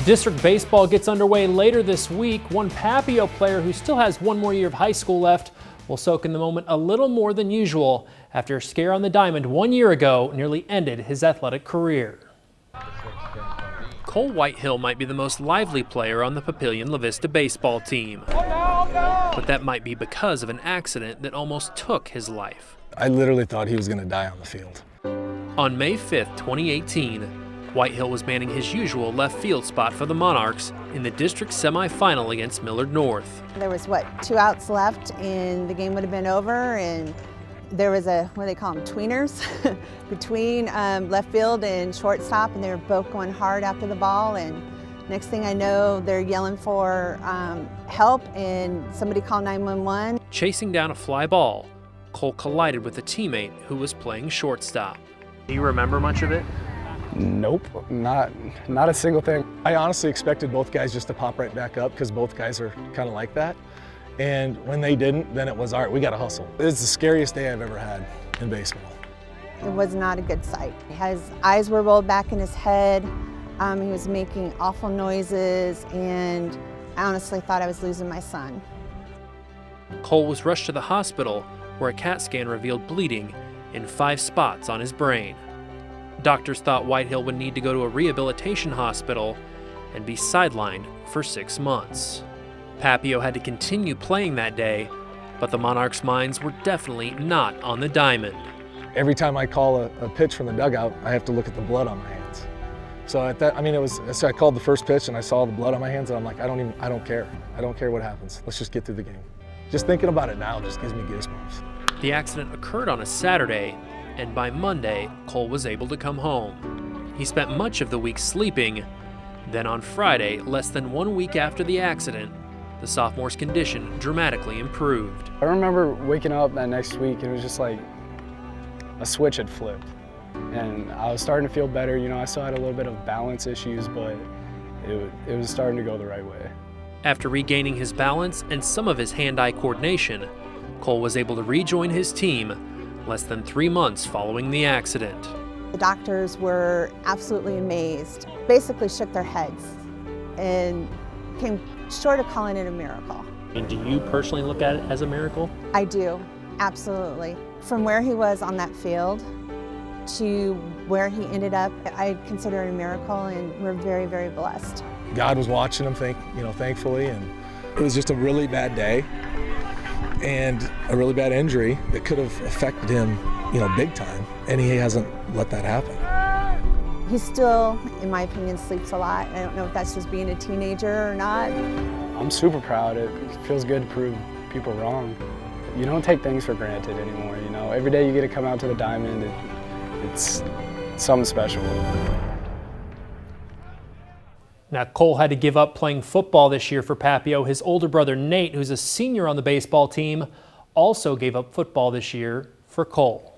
District baseball gets underway later this week. One Papio player who still has one more year of high school left will soak in the moment a little more than usual after a scare on the diamond 1 year ago nearly ended his athletic career. Cole Whitehill might be the most lively player on the Papillion-La Vista baseball team. But that might be because of an accident that almost took his life. I literally thought he was going to die on the field. On May 5th, 2018, Whitehill was manning his usual left field spot for the Monarchs in the district semifinal against Millard North. There was, 2 outs left and the game would have been over, and there was what do they call them, tweeners, between left field and shortstop, and they were both going hard after the ball, and next thing I know, they're yelling for help, and somebody called 911. Chasing down a fly ball, Cole collided with a teammate who was playing shortstop. Do you remember much of it? Nope, not a single thing. I honestly expected both guys just to pop right back up because both guys are kind of like that. And when they didn't, then it was, all right, we got to hustle. It's the scariest day I've ever had in baseball. It was not a good sight. His eyes were rolled back in his head. He was making awful noises, and I honestly thought I was losing my son. Cole was rushed to the hospital where a CAT scan revealed bleeding in 5 spots on his brain. Doctors thought Whitehill would need to go to a rehabilitation hospital and be sidelined for 6 months. Papio had to continue playing that day, but the Monarchs' minds were definitely not on the diamond. Every time I call a pitch from the dugout, I have to look at the blood on my hands. So at that, so I called the first pitch and I saw the blood on my hands, and I'm like, I don't care. I don't care what happens. Let's just get through the game. Just thinking about it now just gives me goosebumps. The accident occurred on a Saturday, and by Monday, Cole was able to come home. He spent much of the week sleeping. Then on Friday, less than 1 week after the accident, the sophomore's condition dramatically improved. I remember waking up that next week, and it was just like a switch had flipped. And I was starting to feel better. You know, I still had a little bit of balance issues, but it was starting to go the right way. After regaining his balance and some of his hand-eye coordination, Cole was able to rejoin his team less than 3 months following the accident. The doctors were absolutely amazed, basically shook their heads, and came short of calling it a miracle. And do you personally look at it as a miracle? I do, absolutely. From where he was on that field to where he ended up, I consider it a miracle, and we're very, very blessed. God was watching him, thankfully, and it was just a really bad day and a really bad injury that could have affected him, big time, and he hasn't let that happen. He still, in my opinion, sleeps a lot. I don't know if that's just being a teenager or not. I'm super proud. It feels good to prove people wrong. You don't take things for granted anymore, Every day you get to come out to the diamond, it's something special. Now, Cole had to give up playing football this year for Papio. His older brother Nate, who's a senior on the baseball team, also gave up football this year for Cole.